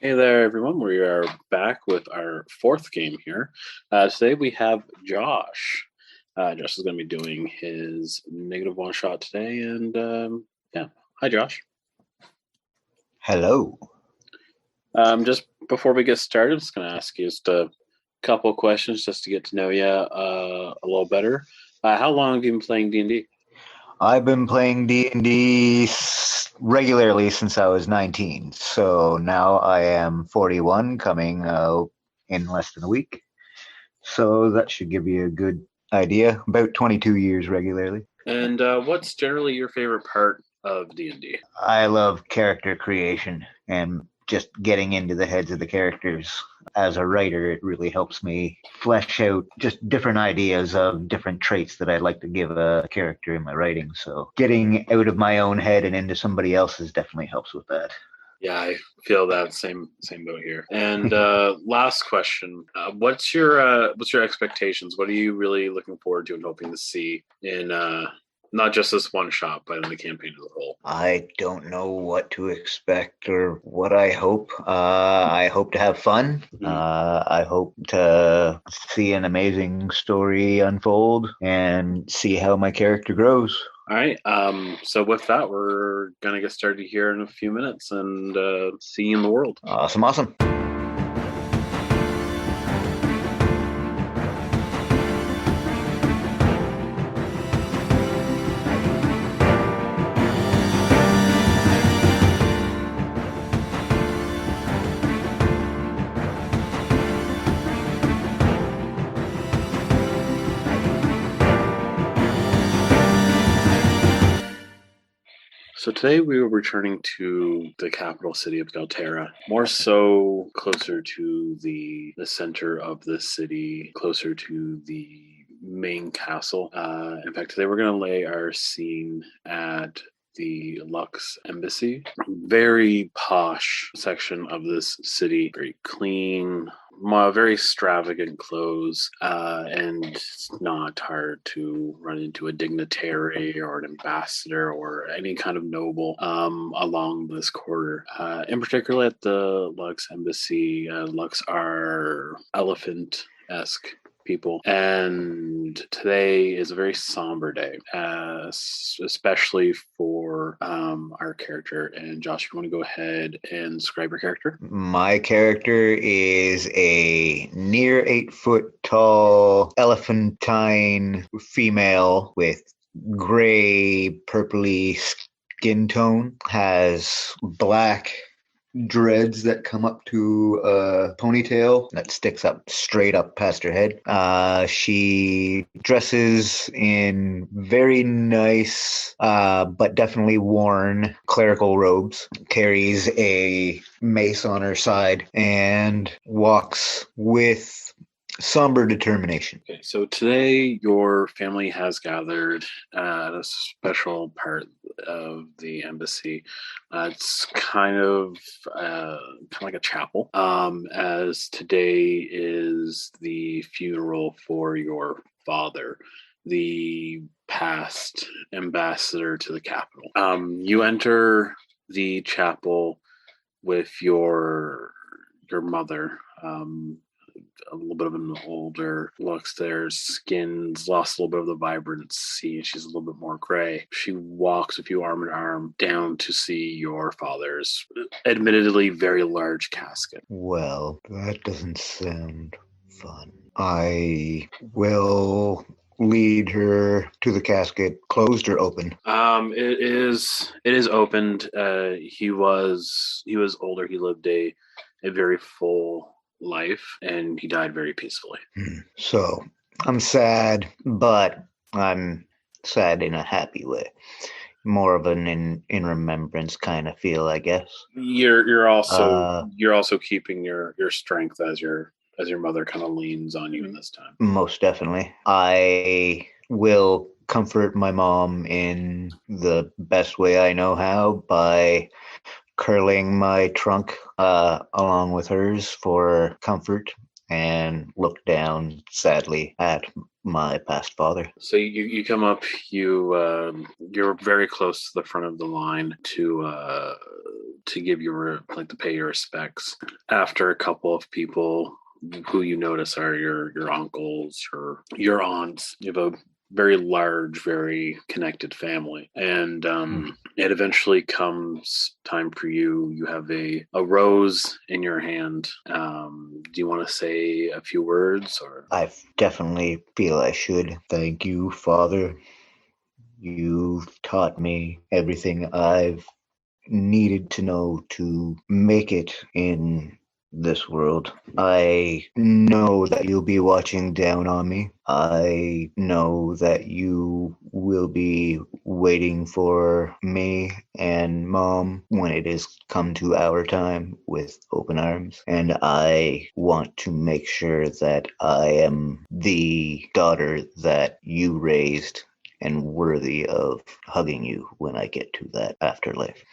Hey there, everyone. We are back with our fourth game here. Today we have Josh. Josh is going to be doing his negative one shot today. And yeah, hi, Josh. Hello. Just before we get started, I'm just going to ask you just a couple questions just to get to know you a little better. How long have you been playing D&D? I've been playing D&D regularly since I was 19, so now I am 41, coming in less than a week. So that should give you a good idea. About 22 years regularly. And what's generally your favorite part of D&D? I love character creation and just getting into the heads of the characters. As a writer, it really helps me flesh out just different ideas of different traits that I'd like to give a character in my writing. So getting out of my own head and into somebody else's definitely helps with that. Yeah, I feel that same boat here. And last question: what's your expectations? What are you really looking forward to and hoping to see in not just this one shot, but in the campaign as a whole? I don't know what to expect or what I hope. I hope to have fun. I hope to see an amazing story unfold and see how my character grows. All right. So with that, we're gonna get started here in a few minutes and see you in the world. Awesome. So today we were returning to the capital city of Galterra, more so closer to the center of the city, closer to the main castle. In fact, today we're going to lay our scene at the Lux Embassy. Very posh section of this city, very clean, very extravagant clothes, and it's not hard to run into a dignitary or an ambassador or any kind of noble along this corridor. In particular, at the Lux Embassy, Lux are elephant-esque people, and today is a very somber day, especially for our character. And Josh, you want to go ahead and describe your character? My character is a near 8-foot tall elephantine female with gray purpley skin tone, has black dreads that come up to a ponytail that sticks up straight up past her head. She dresses in very nice but definitely worn clerical robes, carries a mace on her side, and walks with somber determination. Okay, so today your family has gathered at a special part of the embassy. It's kind of like a chapel, as today is the funeral for your father, the past ambassador to the capital. You enter the chapel with your mother. A little bit of an older looks. Their skin's lost a little bit of the vibrancy. She's a little bit more gray. She walks with you arm in arm down to see your father's admittedly very large casket. Well, that doesn't sound fun. I will lead her to the casket, closed or open. It is opened. He was older. He lived a very full life, and he died very peacefully. So I'm sad, but I'm sad in a happy way. More of an in remembrance kind of feel, I guess. You're also keeping your strength as your mother kind of leans on you in this time. Most definitely. I will comfort my mom in the best way I know how by curling my trunk along with hers for comfort and look down sadly at my past father. So you come up, you're very close to the front of the line to give to pay your respects. After a couple of people who you notice are your uncles or your aunts, you have a very large, very connected family, and it eventually comes time for you. You have a rose in your hand. Do you want to say a few words, or? I definitely feel I should. Thank you, Father. You've taught me everything I've needed to know to make it in this world. I know that you'll be watching down on me. I know that you will be waiting for me and Mom when it is come to our time with open arms. And I want to make sure that I am the daughter that you raised and worthy of hugging you when I get to that afterlife.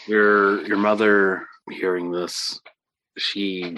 Your mother, hearing this, she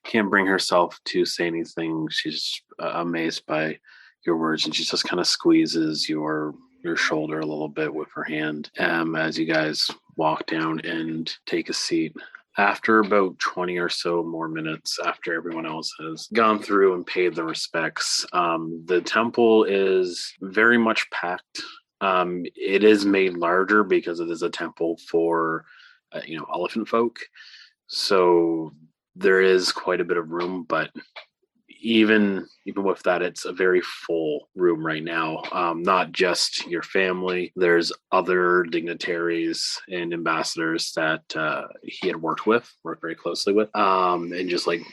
can't bring herself to say anything. She's amazed by your words, and she just kind of squeezes your shoulder a little bit with her hand as you guys walk down and take a seat. After about 20 or so more minutes, after everyone else has gone through and paid their respects, the temple is very much packed. It is made larger because it is a temple for, elephant folk. So there is quite a bit of room, but even with that, it's a very full room right now. Not just your family. There's other dignitaries and ambassadors that he had worked very closely with, and just like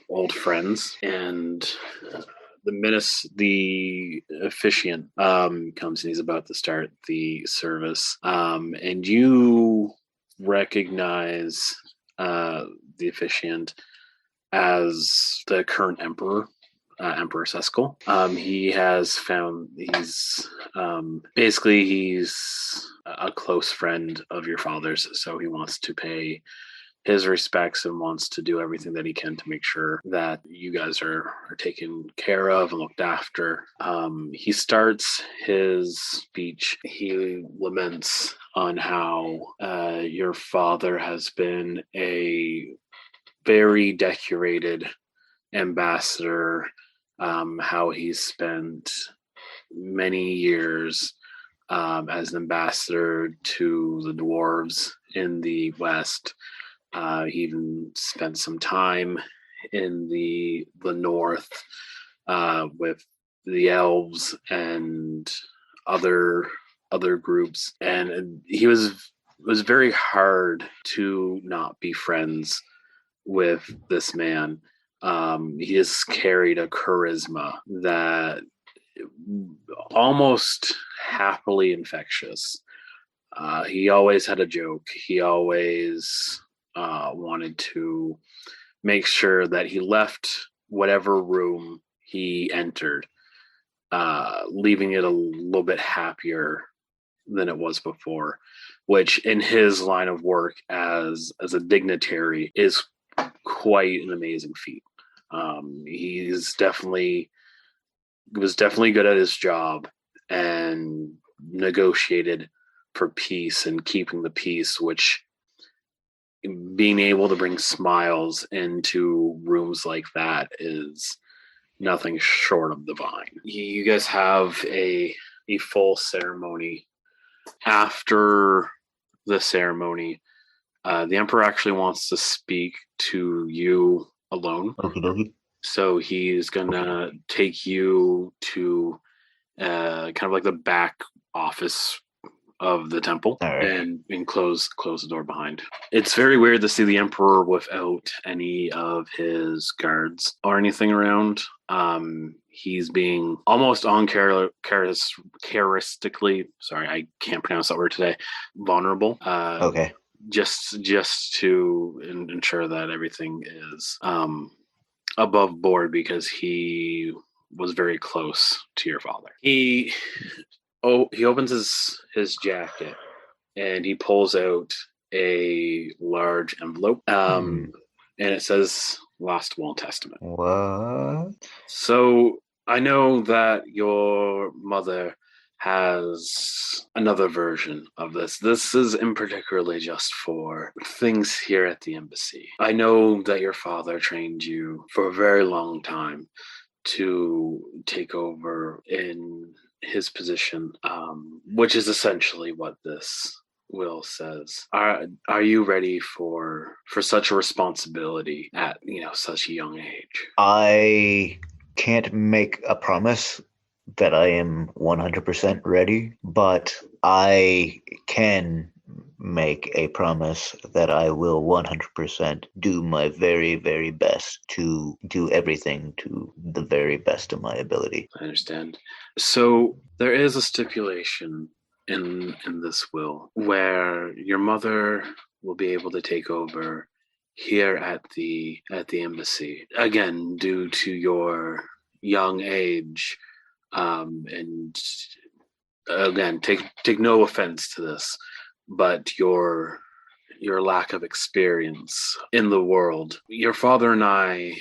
old friends. And the officiant comes and he's about to start the service, and you recognize the officiant as the current emperor, Emperor Seskel. He's a close friend of your father's, so he wants to pay his respects and wants to do everything that he can to make sure that you guys are taken care of and looked after. He starts his speech. He laments on how your father has been a very decorated ambassador, how he spent many years as an ambassador to the dwarves in the West. He even spent some time in the north with the elves and other groups, and it was very hard to not be friends with this man. He has carried a charisma that almost happily infectious. He always had a joke. He always wanted to make sure that he left whatever room he entered, leaving it a little bit happier than it was before, which in his line of work as a dignitary is quite an amazing feat. He was definitely good at his job and negotiated for peace and keeping the peace, which being able to bring smiles into rooms like that is nothing short of divine. You guys have a full ceremony. After the ceremony, the emperor actually wants to speak to you alone. Okay. So he's gonna take you to kind of like the back office of the temple, All right. and close the door behind. It's very weird to see the emperor without any of his guards or anything around. He's being almost uncharacteristically, sorry, I can't pronounce that word today, vulnerable. Okay. Just to ensure that everything is above board, because he was very close to your father. He opens his jacket and he pulls out a large envelope. and it says Last Will and Testament. What? So I know that your mother has another version of this. This is in particularly just for things here at the embassy. I know that your father trained you for a very long time to take over in his position, which is essentially what this will says. Are you ready for such a responsibility at such a young age? I can't make a promise that I am 100% ready, but I can make a promise that I will 100% do my very, very best to do everything to the very best of my ability. I understand. So there is a stipulation in this will where your mother will be able to take over here at the embassy, again due to your young age, and again take no offense to this, but your lack of experience in the world. Your father and I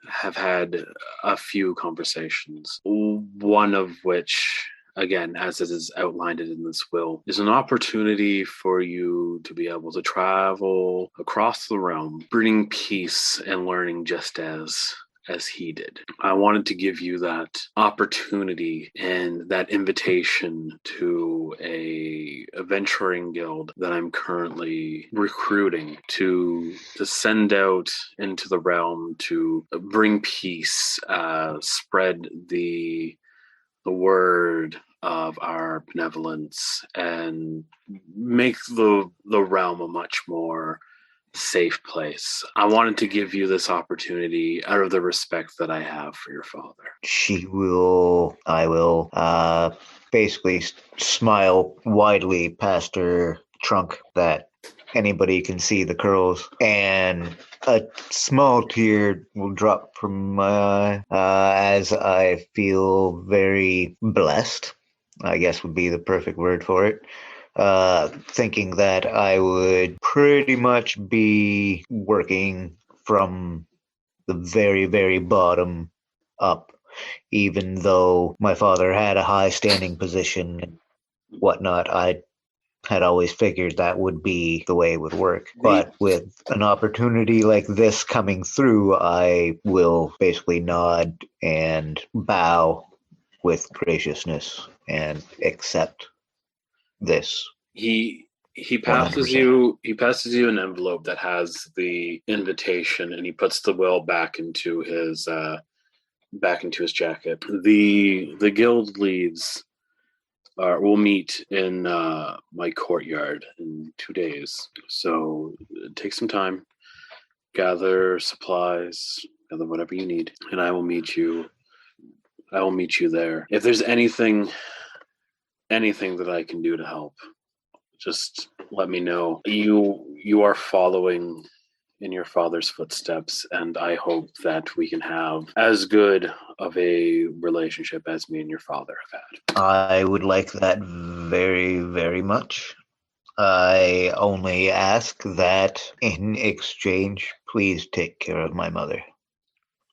have had a few conversations, one of which, again, as it is outlined in this will, is an opportunity for you to be able to travel across the realm, bringing peace and learning just as he did. I wanted to give you that opportunity and that invitation to a adventuring guild that I'm currently recruiting to send out into the realm to bring peace, spread the word of our benevolence, and make the realm a much more safe place. I wanted to give you this opportunity out of the respect that I have for your father. I will basically smile widely past her trunk that anybody can see the curls, and a small tear will drop from my eye as I feel very blessed, I guess would be the perfect word for it. Thinking that I would pretty much be working from the very, very bottom up, even though my father had a high standing position and whatnot. I had always figured that would be the way it would work. But with an opportunity like this coming through, I will basically nod and bow with graciousness and accept this. He passes 100%. you an envelope that has the invitation, and he puts the will back into his jacket. The guild leads will meet in my courtyard in 2 days. So take some time, gather supplies, gather whatever you need, and I will meet you there. If there's anything that I can do to help, just let me know. You are following in your father's footsteps, and I hope that we can have as good of a relationship as me and your father have had. I would like that very, very much. I only ask that in exchange, please take care of my mother,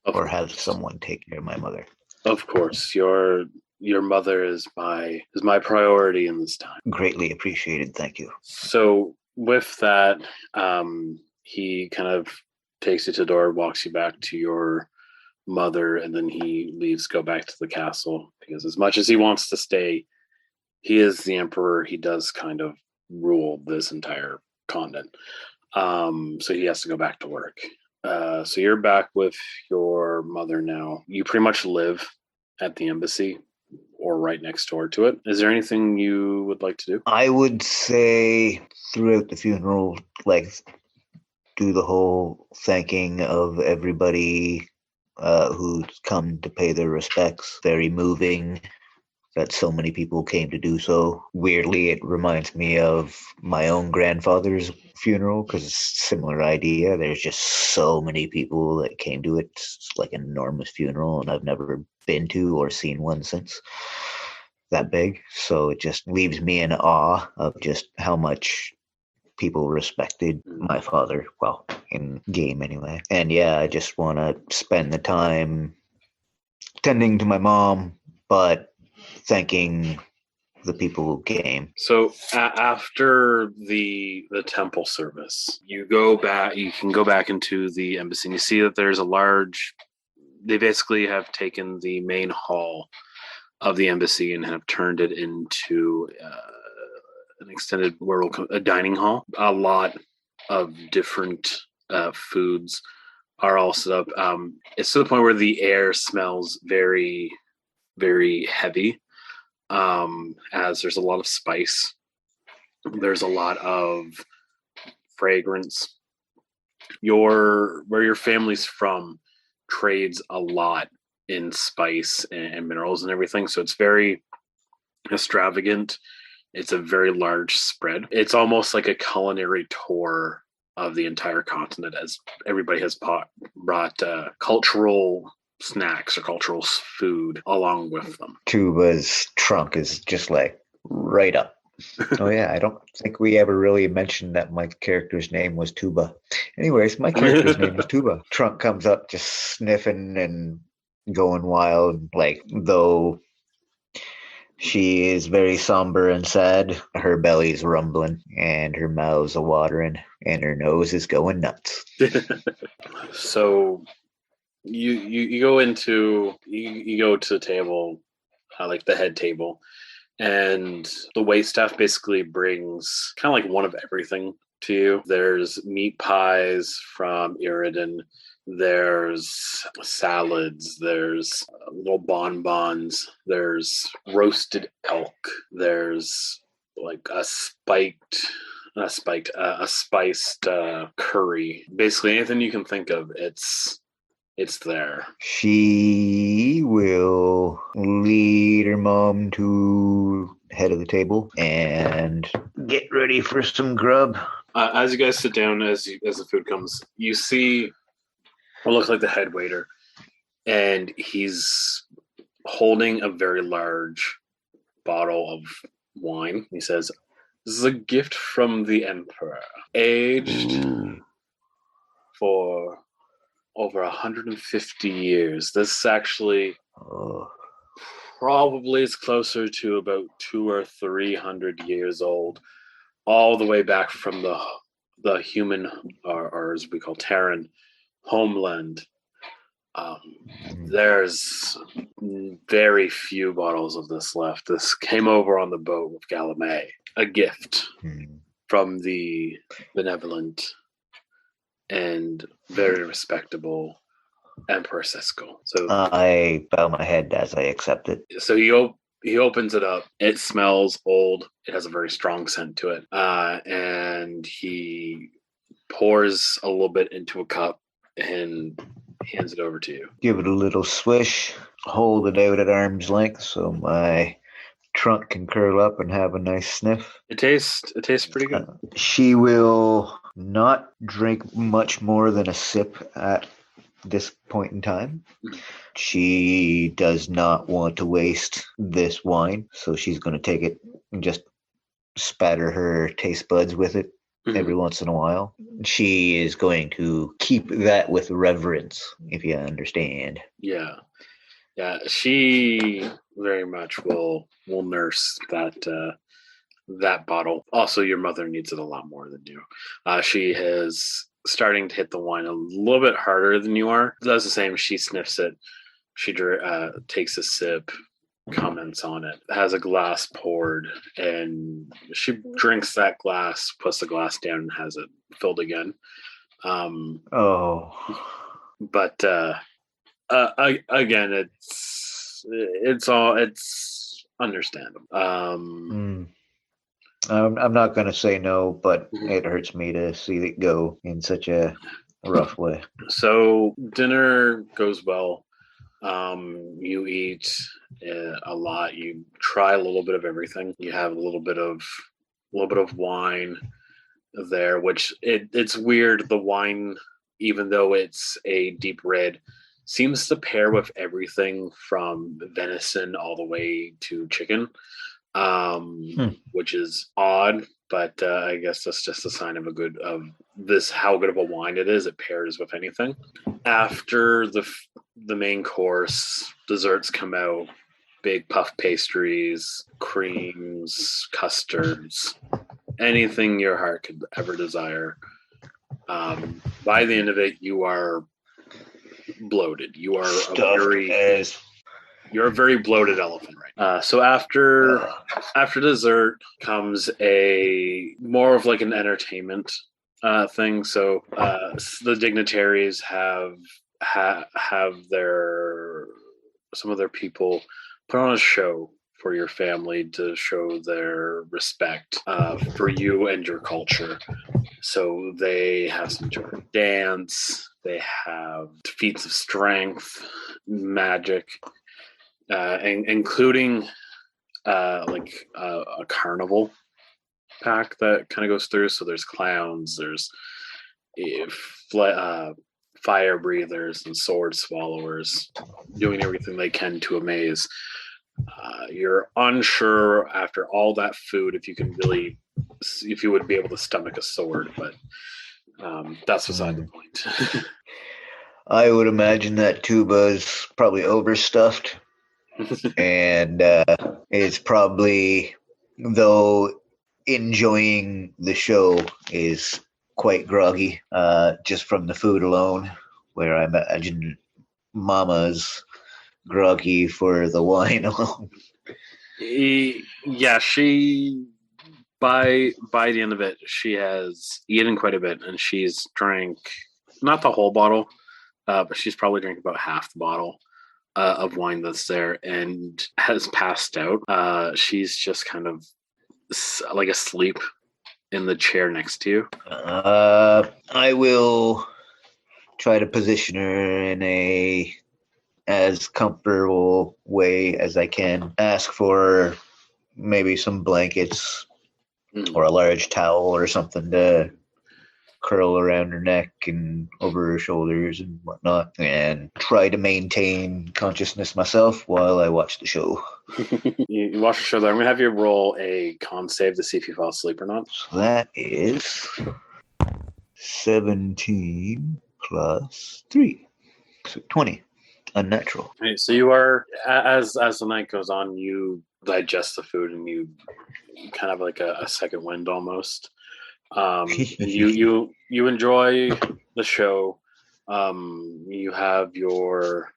or have someone take care of my mother. Of course, your mother is my priority in this time. Greatly appreciated. Thank you. So with that, he kind of takes you to the door, walks you back to your mother, and then he leaves, go back to the castle, because as much as he wants to stay, he is the emperor. He does kind of rule this entire continent. So he has to go back to work. So you're back with your mother now. You pretty much live at the embassy or right next door to it. Is there anything you would like to do? I would say throughout the funeral, do the whole thanking of everybody who's come to pay their respects. Very moving that so many people came to do so. Weirdly, it reminds me of my own grandfather's funeral, because it's a similar idea. There's just so many people that came to it. It's like an enormous funeral, and I've never been to or seen one since that big. So it just leaves me in awe of just how much people respected my father, well, in game anyway. And yeah, I just want to spend the time tending to my mom, but thanking the people who came. So after the temple service, you go back. You can go back into the embassy, and you see that there's a large. They basically have taken the main hall of the embassy and have turned it into an extended a dining hall. A lot of different foods are all set up. It's to the point where the air smells very, very heavy. As there's a lot of spice, there's a lot of fragrance. Where your family's from trades a lot in spice and minerals and everything, so it's very extravagant. It's a very large spread. It's almost like a culinary tour of the entire continent, as everybody has brought cultural snacks or cultural food along with them. Tooba's trunk is just like right up. Oh yeah, I don't think we ever really mentioned that my character's name was Tooba. Anyways, my character's name is Tooba. Trunk comes up just sniffing and going wild, like though she is very somber and sad. Her belly's rumbling and her mouth's a-watering and her nose is going nuts. So you go into you go to the table, like the head table, and the waitstaff basically brings kind of like one of everything to you. There's meat pies from Iridan. There's salads. There's little bonbons. There's roasted elk. There's like a spiced curry. Basically, anything you can think of, it's there. She will lead her mom to head of the table and get ready for some grub. As you guys sit down, as the food comes, you see what looks like the head waiter, and he's holding a very large bottle of wine. He says, "This is a gift from the Emperor, aged for over 150 years. This actually probably is closer to about 200 or 300 years old, all the way back from the human, or as we call Terran, homeland. There's very few bottles of this left. This came over on the boat with Galame, a gift from the benevolent and very respectable Emperor Sesco." So I bow my head as I accept it. So he opens it up. It smells old. It has a very strong scent to it. And he pours a little bit into a cup and hands it over to you. Give it a little swish, hold it out at arm's length so my trunk can curl up and have a nice sniff. It tastes pretty good. She will not drink much more than a sip at this point in time. She does not want to waste this wine, so she's going to take it and just spatter her taste buds with it every once in a while. She is going to keep that with reverence, if you understand. Yeah. She very much will nurse that bottle. Also, your mother needs it a lot more than you. She is starting to hit the wine a little bit harder than you are. Does the same. She sniffs it. She takes a sip, comments on it, has a glass poured, and she drinks that glass, puts the glass down, and has it filled again. But again, it's understandable. I'm not going to say no, but it hurts me to see it go in such a rough way. So dinner goes well. You eat a lot. You try a little bit of everything. You have a little bit of wine there, which it's weird. The wine, even though it's a deep red, seems to pair with everything from venison all the way to chicken, which is odd. but I guess that's just a sign of how good of a wine it is. It pairs with anything. After the main course, desserts come out. Big puff pastries, creams, custards, anything your heart could ever desire. By the end of it, you are bloated. You are you're a very bloated elephant, right? So after dessert comes a more of like an entertainment thing. So the dignitaries have some of their people put on a show for your family to show their respect for you and your culture. So they have some sort of dance. They have feats of strength, magic, including a carnival pack that kind of goes through. So there's clowns, there's fire breathers and sword swallowers doing everything they can to amaze. You're unsure after all that food if you would be able to stomach a sword, but that's beside the point. I would imagine that Tooba is probably overstuffed, and it's probably, though enjoying the show, is quite groggy just from the food alone, where I imagine Mama's groggy for the wine alone. Yeah, she by the end of it, she has eaten quite a bit, and she's drank not the whole bottle, but she's probably drank about half the bottle of wine that's there, and has passed out. She's just kind of like asleep in the chair next to you. I will try to position her in a as comfortable way as I can. Ask for maybe some blankets or a large towel or something to curl around her neck and over her shoulders and whatnot, and try to maintain consciousness myself while I watch the show. You watch the show, though. I'm going to have you roll a con save to see if you fall asleep or not. So that is 17 plus 3. So 20. Unnatural. Right, so you are, as the night goes on, you digest the food and you kind of like a second wind almost. You enjoy the show. You have your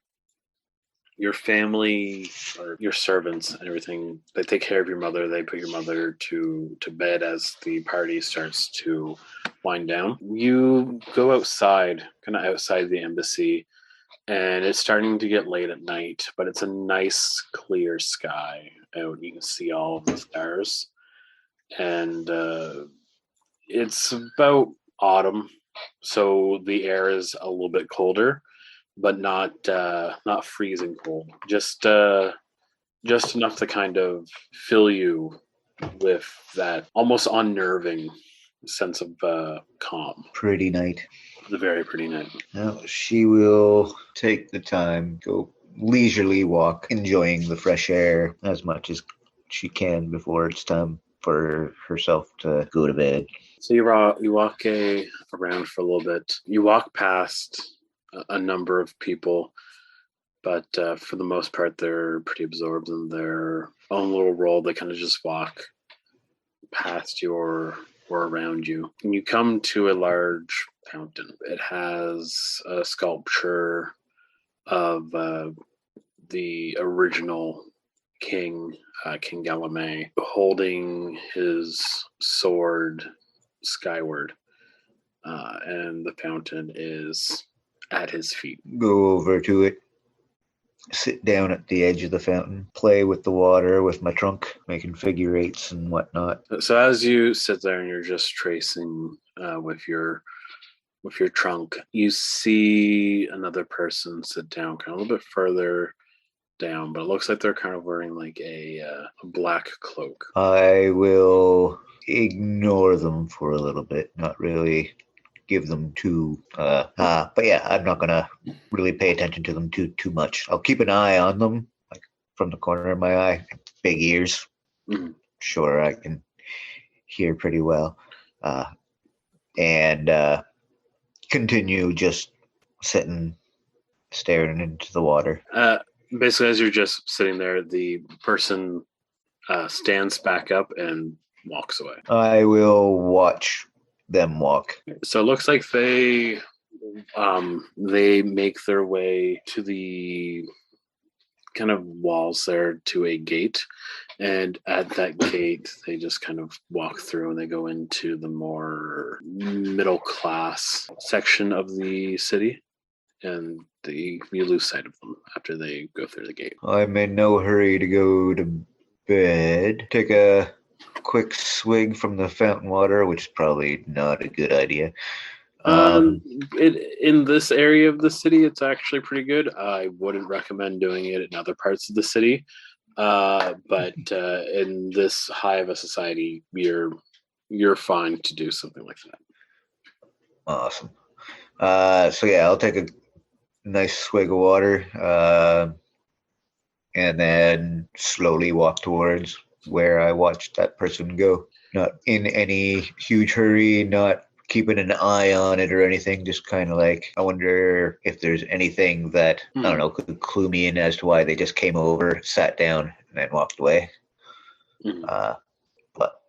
family or your servants and everything. They take care of your mother. They put your mother to bed as the party starts to wind down. You go outside, kind of outside the embassy, and it's starting to get late at night, but it's a nice clear sky out. You can see all of the stars, and it's about autumn, so the air is a little bit colder, but not freezing cold. Just enough to kind of fill you with that almost unnerving sense of calm. Pretty night. The very pretty night. Now she will take the time, go leisurely walk, enjoying the fresh air as much as she can before it's time for herself to go to bed. So you walk around for a little bit. You walk past a number of people, but for the most part, they're pretty absorbed in their own little world. They kind of just walk past you or around you. And you come to a large fountain. It has a sculpture of the original king, King Galame, holding his sword skyward, and the fountain is at his feet. Go over to it, sit down at the edge of the fountain, play with the water with my trunk, making figure eights and whatnot. So as you sit there and you're just tracing with your trunk, you see another person sit down kind of a little bit further down, but it looks like they're kind of wearing like a black cloak. I will ignore them for a little bit, not really give them too but yeah, I'm not gonna really pay attention to them too much. I'll keep an eye on them, like from the corner of my eye. Big ears. Mm-hmm. Sure, I can here pretty well, and continue just sitting, staring into the water. Basically, as you're just sitting there, the person stands back up and walks away. I will watch them walk. So it looks like they make their way to the kind of walls there to a gate, and at that gate they just kind of walk through and they go into the more middle class section of the city, and you lose sight of them after they go through the gate. I'm in no hurry to go to bed. Take a quick swig from the fountain water, which is probably not a good idea. In this area of the city, it's actually pretty good. I wouldn't recommend doing it in other parts of the city, but in this high of a society, you're fine to do something like that. Awesome. So yeah, I'll take a nice swig of water, and then slowly walk towards where I watched that person go. Not in any huge hurry, not keeping an eye on it or anything, just kind of like, I wonder if there's anything that, I don't know, could clue me in as to why they just came over, sat down, and then walked away. But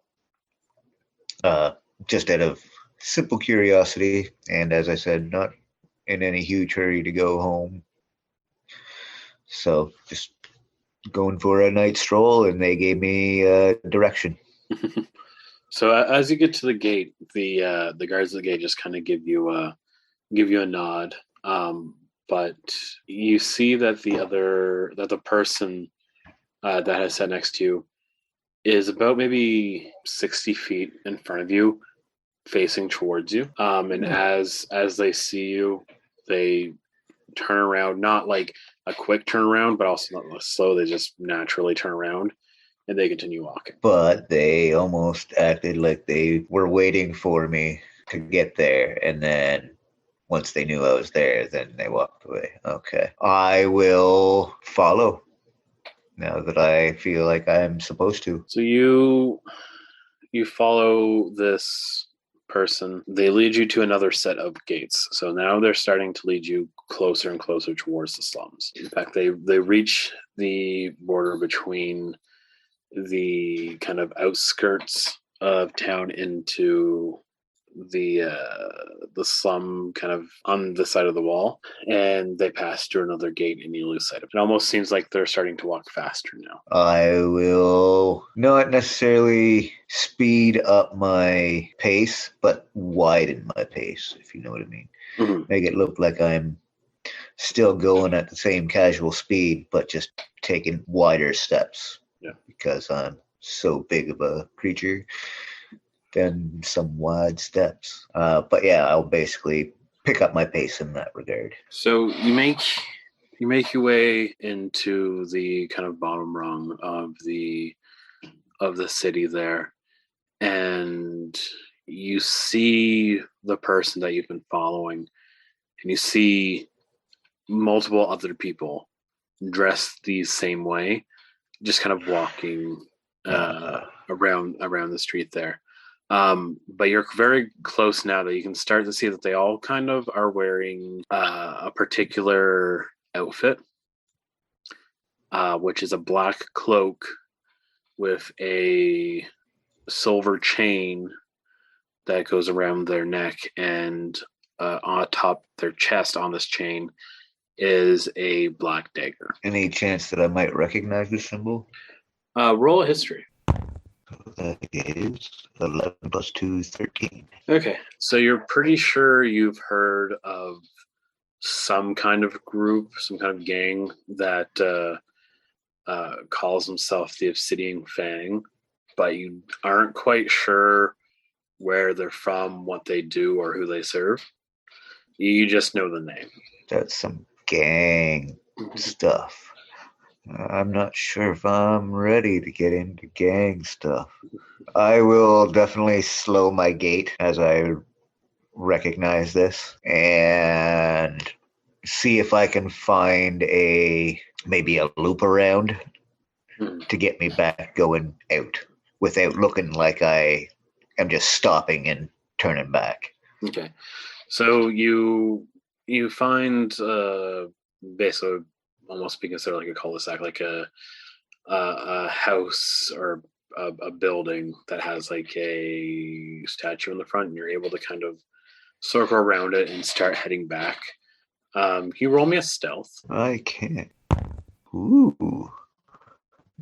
just out of simple curiosity, and as I said, not in any huge hurry to go home. So just going for a night stroll, and they gave me direction. So as you get to the gate, the guards at the gate just kind of give you a nod, but you see that the person that has sat next to you is about maybe 60 feet in front of you, facing towards you. And as they see you, they turn around, not like a quick turnaround, but also not slow. They just naturally turn around and they continue walking. But they almost acted like they were waiting for me to get there, and then once they knew I was there, then they walked away. Okay. I will follow now that I feel like I'm supposed to. So you follow this person. They lead you to another set of gates. So now they're starting to lead you closer and closer towards the slums. In fact, they reach the border between the kind of outskirts of town into the slum, kind of on the side of the wall, and they pass through another gate and you lose sight of it. It almost seems like they're starting to walk faster now. I will not necessarily speed up my pace, but widen my pace, if you know what I mean. Mm-hmm. Make it look like I'm still going at the same casual speed, but just taking wider steps. Yeah. Because I'm so big of a creature, then some wide steps. But yeah, I'll basically pick up my pace in that regard. So you make your way into the kind of bottom rung of the city there, and you see the person that you've been following, and you see multiple other people dressed the same way, just kind of walking around the street there. But you're very close now that you can start to see that they all kind of are wearing a particular outfit, which is a black cloak with a silver chain that goes around their neck, and on top their chest on this chain is a black dagger. Any chance that I might recognize this symbol? Roll a history. That is 11 plus 2 is 13. Okay, so you're pretty sure you've heard of some kind of group, some kind of gang that calls themselves the Obsidian Fang, but you aren't quite sure where they're from, what they do, or who they serve. You just know the name. That's some gang stuff. I'm not sure if I'm ready to get into gang stuff. I will definitely slow my gait as I recognize this and see if I can find maybe a loop around to get me back going out without looking like I am just stopping and turning back. Okay. So you find basically almost be considered like a cul-de-sac, like a house or a building that has like a statue in the front, and you're able to kind of circle around it and start heading back. Can you roll me a stealth? I can't. Ooh.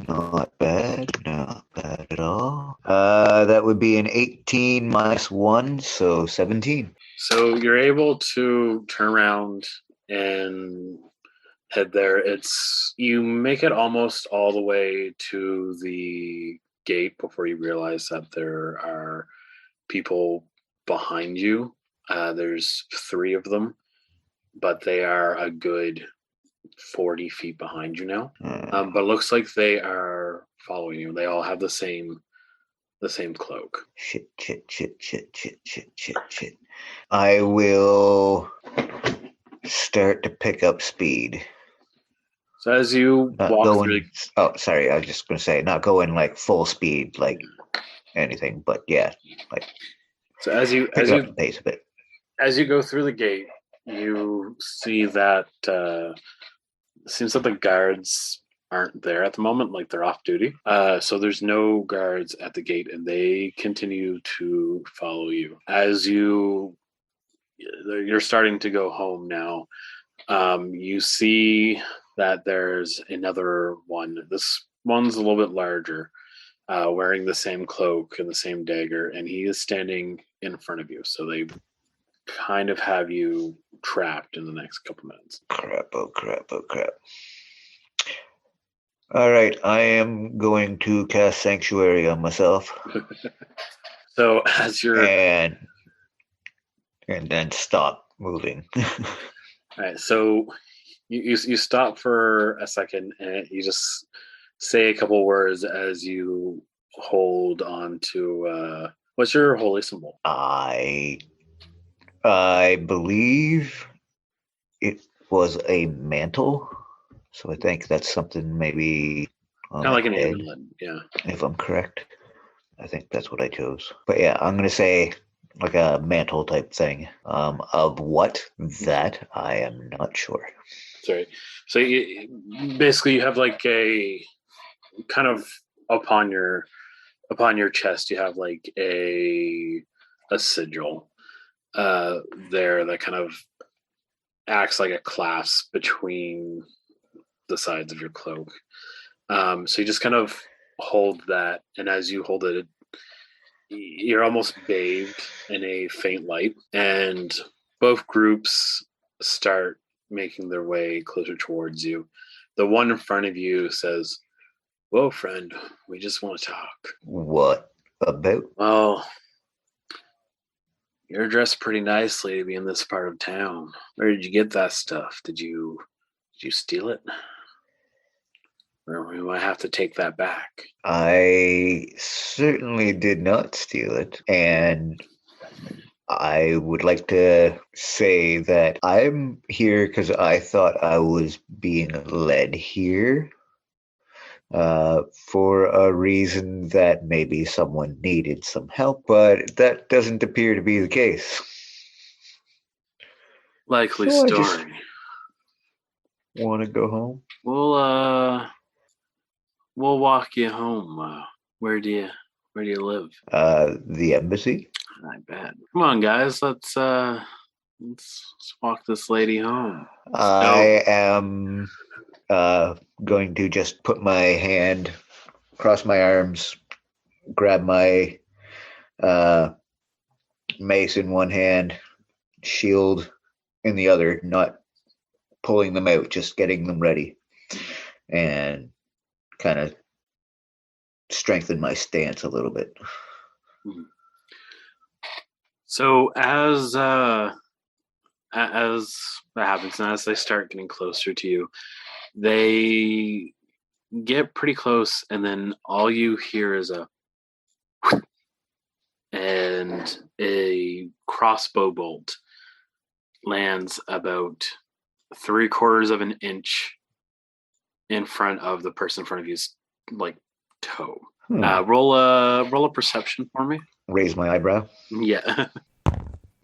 Not bad at all. That would be an 18 minus 1, so 17. So you're able to turn around and head there. You make it almost all the way to the gate before you realize that there are people behind you. There's 3 of them, but they are a good 40 feet behind you now. But it looks like they are following you. They all have the same cloak. Shit. I will start to pick up speed. So as you walk through... Oh, sorry. I was just going to say, not going like full speed, like anything, but yeah. Like, so as you pace a bit. As you go through the gate, you see that it seems that the guards aren't there at the moment, like they're off duty. So there's no guards at the gate, and they continue to follow you. As you're starting to go home now, you see that there's another one. This one's a little bit larger, wearing the same cloak and the same dagger, and he is standing in front of you. So they kind of have you trapped in the next couple minutes. Crap. All right, I am going to cast Sanctuary on myself. So as you're... And then stop moving. All right, so you stop for a second, and you just say a couple words as you hold on to... what's your holy symbol? I believe it was a mantle, so I think that's something maybe on kind of like an head, amulet, yeah. if I'm correct. I think that's what I chose. But yeah, I'm gonna say like a mantle type thing. Of what that I am not sure. Sorry. So basically, you have like a kind of upon your chest, you have like a sigil there that kind of acts like a clasp between the sides of your cloak. So you just kind of hold that, and as you hold it, you're almost bathed in a faint light, and both groups start making their way closer towards you. The one in front of you says, "Whoa, friend, we just want to talk." What about? Well, you're dressed pretty nicely to be in this part of town. Where did you get that stuff? Did you steal it? Or we might have to take that back. I certainly did not steal it, and I would like to say that I'm here because I thought I was being led here for a reason that maybe someone needed some help, but that doesn't appear to be the case. Likely story. Want to go home? We'll walk you home. Where do you live? The embassy. I bet. Come on, guys. Let's walk this lady home. I am going to just put my hand, cross my arms, grab my mace in one hand, shield in the other, not pulling them out, just getting them ready, and kind of strengthen my stance a little bit. So as that happens, and as they start getting closer to you, they get pretty close, and then all you hear is and a crossbow bolt lands about 3/4 of an inch in front of the person in front of you's like toe. Roll a perception for me. Raise my eyebrow. Yeah.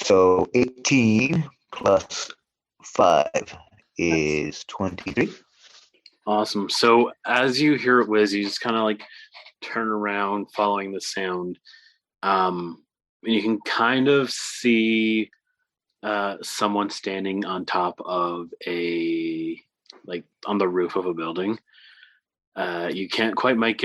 So 18 plus 5 is 23. Awesome. So as you hear it whiz, you just kind of like turn around following the sound. And you can kind of see someone standing on top of on the roof of a building. You can't quite make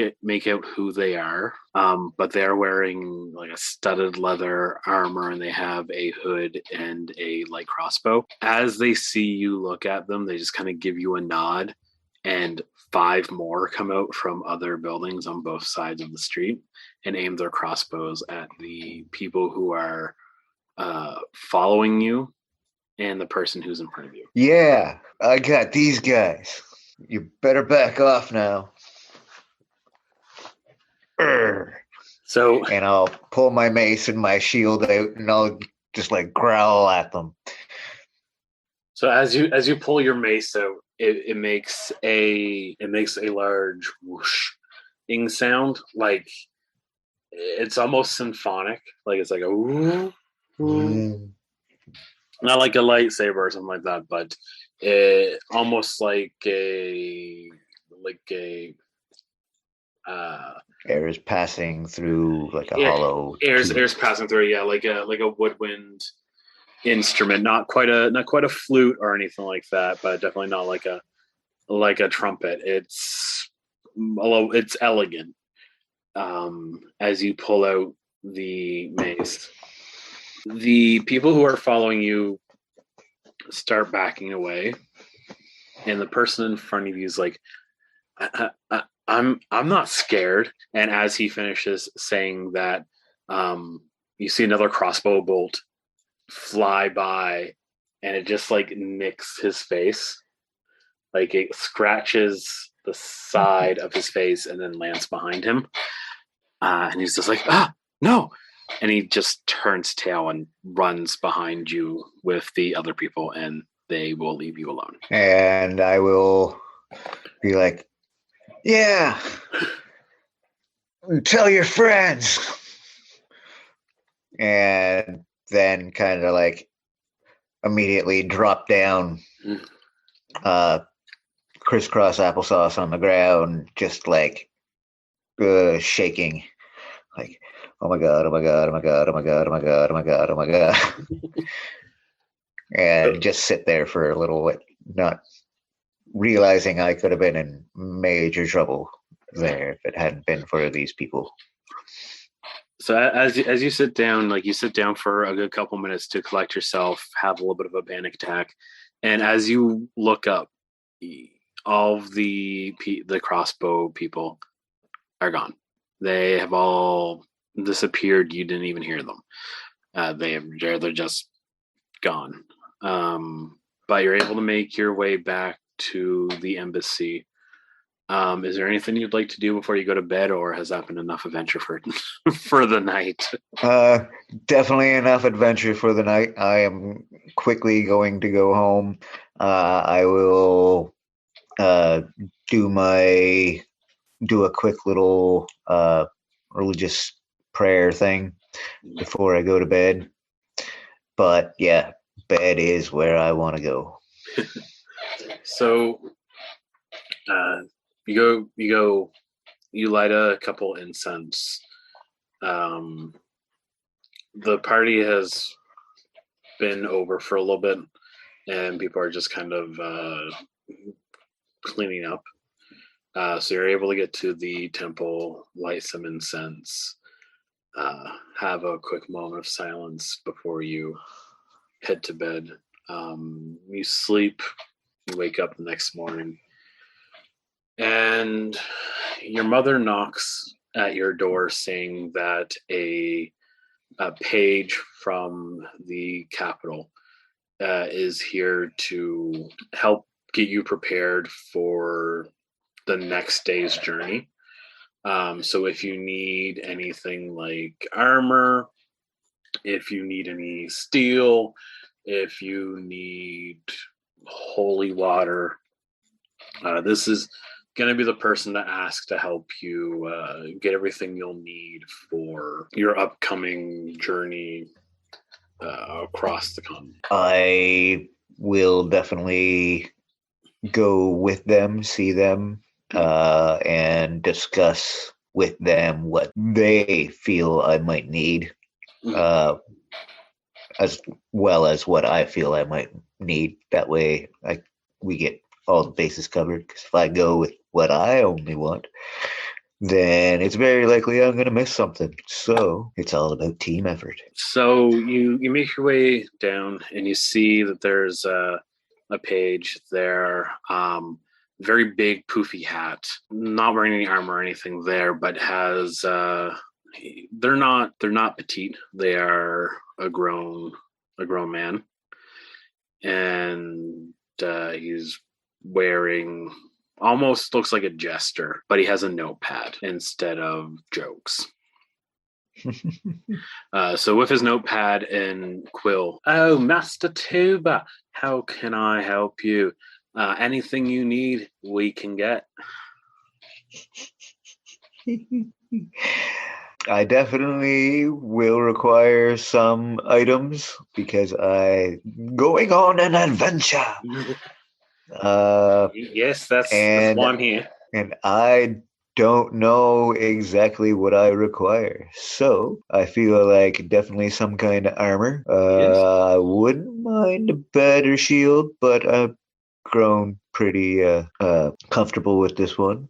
out who they are, but they're wearing like a studded leather armor, and they have a hood and a light crossbow. As they see you look at them, they just kind of give you a nod, and 5 more come out from other buildings on both sides of the street and aim their crossbows at the people who are following you and the person who's in front of you. Yeah, I got these guys. You better back off now. So, and I'll pull my mace and my shield out, and I'll just like growl at them. So as you pull your mace out, it makes a large whooshing sound, like it's almost symphonic, like it's like a whoo, whoo. Not like a lightsaber or something like that, but almost like a air is passing through like a hollow. Air's passing through, yeah, like a woodwind instrument, not quite a flute or anything like that, but definitely not like a trumpet. It's elegant. As you pull out the mace, the people who are following you start backing away, and the person in front of you is like, I'm not scared. And as he finishes saying that, you see another crossbow bolt fly by, and it just like nicks his face, like it scratches the side of his face and then lands behind him, and he's just like, no, and he just turns tail and runs behind you with the other people, and they will leave you alone. And I will be like, yeah, tell your friends. And then kind of like immediately drop down, crisscross applesauce on the ground, just like shaking, like, oh my god, oh my god, oh my god, oh my god, oh my god, oh my god, oh my god. And just sit there for a little bit, not realizing I could have been in major trouble there if it hadn't been for these people. So as you sit down, like you sit down for a good couple minutes to collect yourself, have a little bit of a panic attack, and as you look up, all of the crossbow people are gone. They have all disappeared. You didn't even hear them. They're just gone. But you're able to make your way back to the embassy. Is there anything you'd like to do before you go to bed, or has that been enough adventure for for the night? Definitely enough adventure for the night. I am quickly going to go home. I will do a quick little religious prayer thing before I go to bed. But yeah, bed is where I want to go. So you light a couple incense. The party has been over for a little bit, and people are just kind of cleaning up. So you're able to get to the temple, light some incense, have a quick moment of silence before you head to bed. You sleep, you wake up the next morning, and your mother knocks at your door saying that a page from the capital is here to help get you prepared for the next day's journey. So if you need anything like armor, if you need any steel, if you need holy water, this is going to be the person to ask to help you get everything you'll need for your upcoming journey across the continent. I will definitely go with them, see them, and discuss with them what they feel I might need, as well as what I feel I might need. That way we get all the bases covered. Because if I go with what I only want, then it's very likely I'm going to miss something. So it's all about team effort. So you make your way down and you see that there's a page there. Very big poofy hat, not wearing any armor or anything there, but has they're not petite. They are a grown man, and he's wearing almost looks like a jester, but he has a notepad instead of jokes. So with his notepad and quill, "Oh, Master Tooba, how can I help you? Anything you need, we can get." I definitely will require some items because I'm going on an adventure. Yes, that's why I'm here. And I don't know exactly what I require. So I feel like definitely some kind of armor. Yes. I wouldn't mind a better shield, but I've grown pretty comfortable with this one.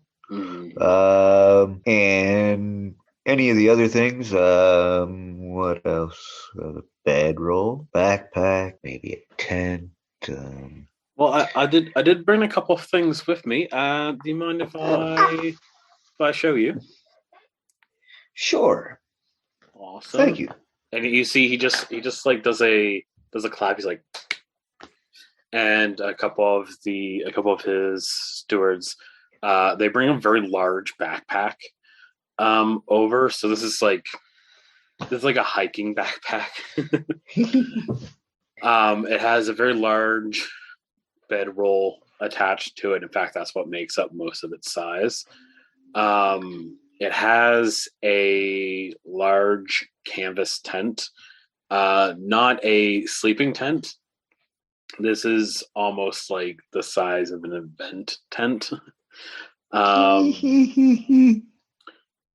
And any of the other things, what else? Bedroll, backpack, maybe a tent. Well, I did bring a couple of things with me. Do you mind if I show you? Sure. Awesome. Thank you. And you see, he just like does a clap. He's like, and a couple of his stewards, they bring a very large backpack over. So this is like a hiking backpack. It has a very large bedroll attached to it. In fact, that's what makes up most of its size. It has a large canvas tent, not a sleeping tent. This is almost like the size of an event tent.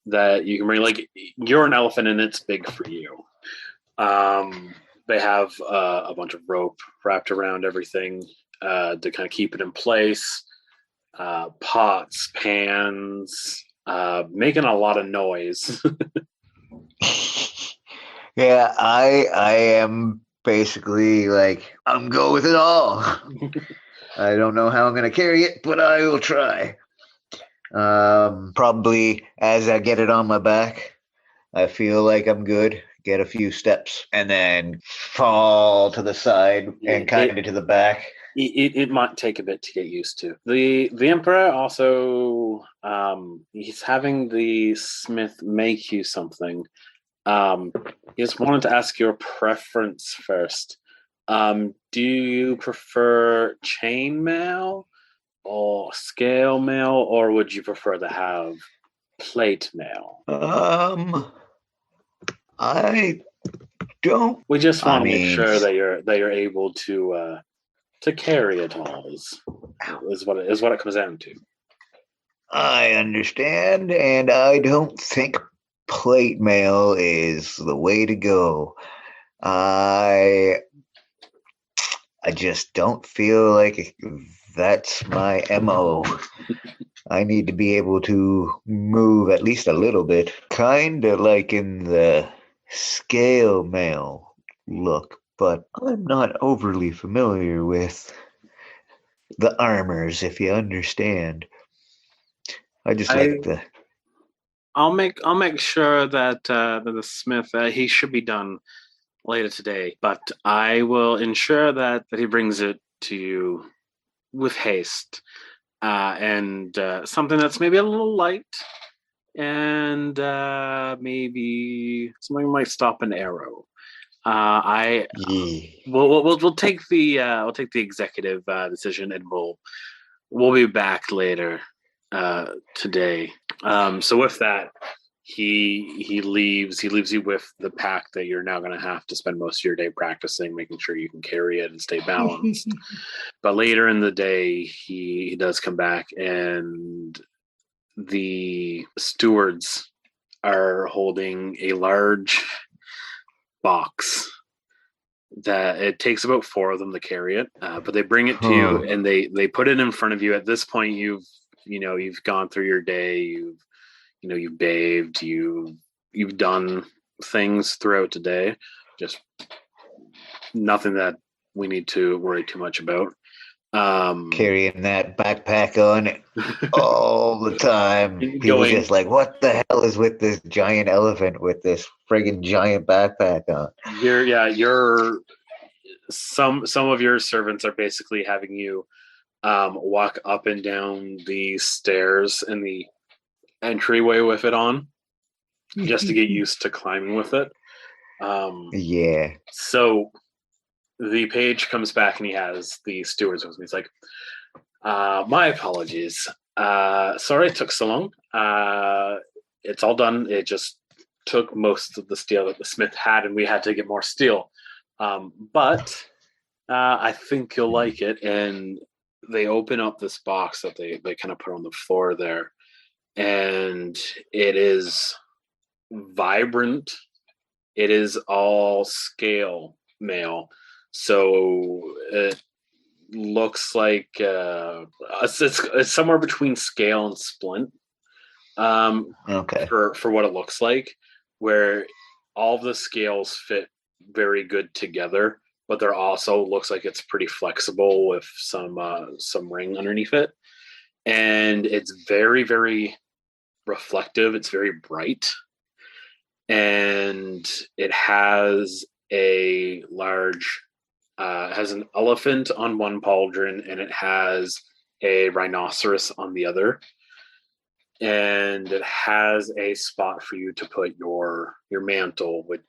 That you can bring, like, you're an elephant and it's big for you. They have a bunch of rope wrapped around everything to kind of keep it in place. Pots, pans, making a lot of noise. Yeah, I am basically like, I'm go with it all. I don't know how I'm going to carry it, but I will try. Probably as I get it on my back, I feel like I'm good. Get a few steps and then fall to the side and kind of to the back. It might take a bit to get used to. The Emperor also, he's having the smith make you something. He just wanted to ask your preference first. Do you prefer chainmail or scale mail, or would you prefer to have plate mail? I don't. We just want to make sure that you're able to carry it all. Is what it comes down to. I understand, and I don't think plate mail is the way to go. I just don't feel like that's my MO. I need to be able to move at least a little bit, kind of like in the scale mail look, but I'm not overly familiar with the armors, if you understand. I just like the. I'll make sure that the smith he should be done later today, but I will ensure that he brings it to you with haste, and something that's maybe a little light, and maybe something might stop an arrow. We'll take the executive decision, and we'll be back later today. So with that, he leaves you with the pack that you're now going to have to spend most of your day practicing, making sure you can carry it and stay balanced. But later in the day, he does come back, and the stewards are holding a large box that it takes about 4 of them to carry it, but they bring it to you and they put it in front of you. At this point, you've gone through your day, you've bathed, you've done things throughout the day, just nothing that we need to worry too much about. Carrying that backpack on all the time. People just like, what the hell is with this giant elephant with this friggin' giant backpack on? Some of your servants are basically having you walk up and down the stairs in the entryway with it on, just to get used to climbing with it. Yeah. So the page comes back and he has the stewards with me. He's like, my apologies. Sorry it took so long. It's all done. It just took most of the steel that the smith had, and we had to get more steel. But I think you'll like it. And they open up this box that they kind of put on the floor there. And it is vibrant. It is all scale mail. So it looks like it's somewhere between scale and splint. Okay. For what it looks like, where all the scales fit very good together, but there also looks like it's pretty flexible with some ring underneath it, and it's very, very reflective. It's very bright, and it has a large has an elephant on one pauldron, and it has a rhinoceros on the other, and it has a spot for you to put your mantle, with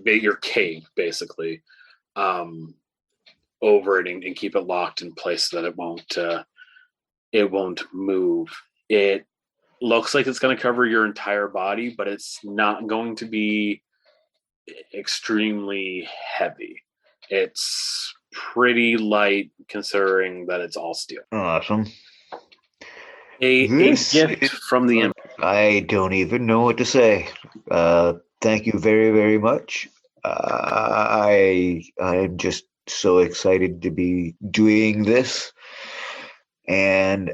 your cape basically, over it, and keep it locked in place so that it won't move. It looks like it's going to cover your entire body, but it's not going to be extremely heavy. It's pretty light considering that it's all steel. Awesome. A gift from the Emperor. I don't even know what to say. Thank you very, very much. I'm just so excited to be doing this, and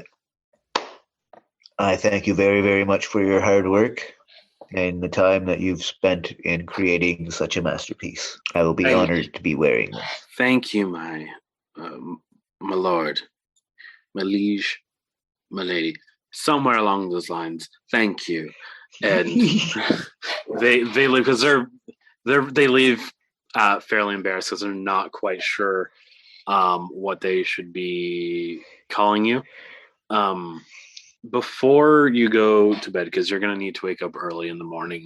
I thank you very, very much for your hard work and the time that you've spent in creating such a masterpiece. I will be honored to be wearing them. Thank you, my lord, my liege, my lady. Somewhere along those lines. Thank you. And they leave because they leave fairly embarrassed because they're not quite sure what they should be calling you. Before you go to bed, because you're going to need to wake up early in the morning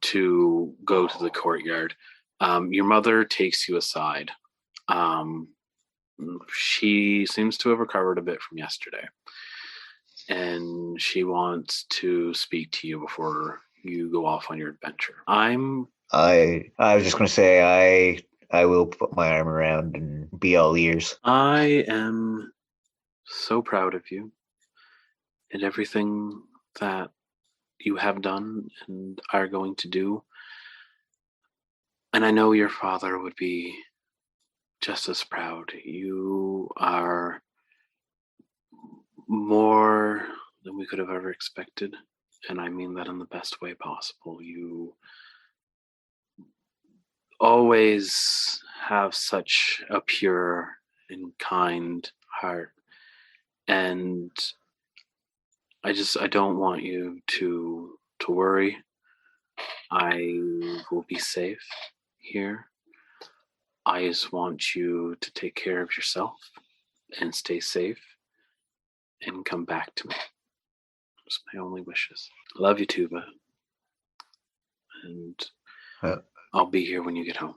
to go to the courtyard, your mother takes you aside. She seems to have recovered a bit from yesterday, and she wants to speak to you before you go off on your adventure. I was just going to say I will put my arm around and be all ears. I am so proud of you and everything that you have done and are going to do. And I know your father would be just as proud. You are more than we could have ever expected. And I mean that in the best way possible. You always have such a pure and kind heart. And I don't want you to worry. I will be safe here. I just want you to take care of yourself and stay safe and come back to me. It's my only wishes. I love you, Tooba. And I'll be here when you get home.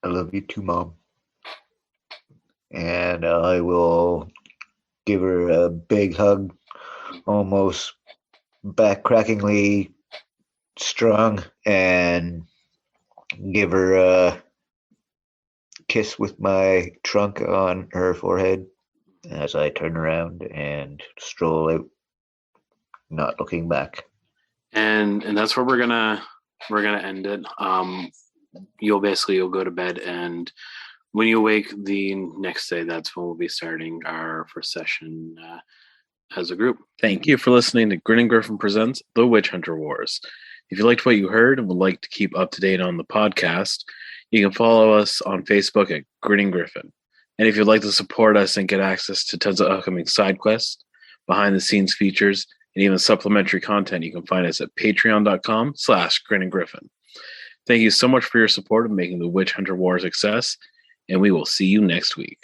I love you too, Mom. And I will give her a big hug almost back-crackingly strong and give her a kiss with my trunk on her forehead as I turn around and stroll out, not looking back. And that's where we're gonna end it. You'll go to bed, and when you awake the next day, that's when we'll be starting our first session as a group. Thank you for listening to Grin and Griffin Presents The Witch Hunter Wars. If you liked what you heard and would like to keep up to date on the podcast, you can follow us on Facebook at Grin and Griffin. And if you'd like to support us and get access to tons of upcoming side quests, behind the scenes features, and even supplementary content, you can find us at patreon.com/Grin and Griffin. Thank you so much for your support of making the Witch Hunter War a success, and we will see you next week.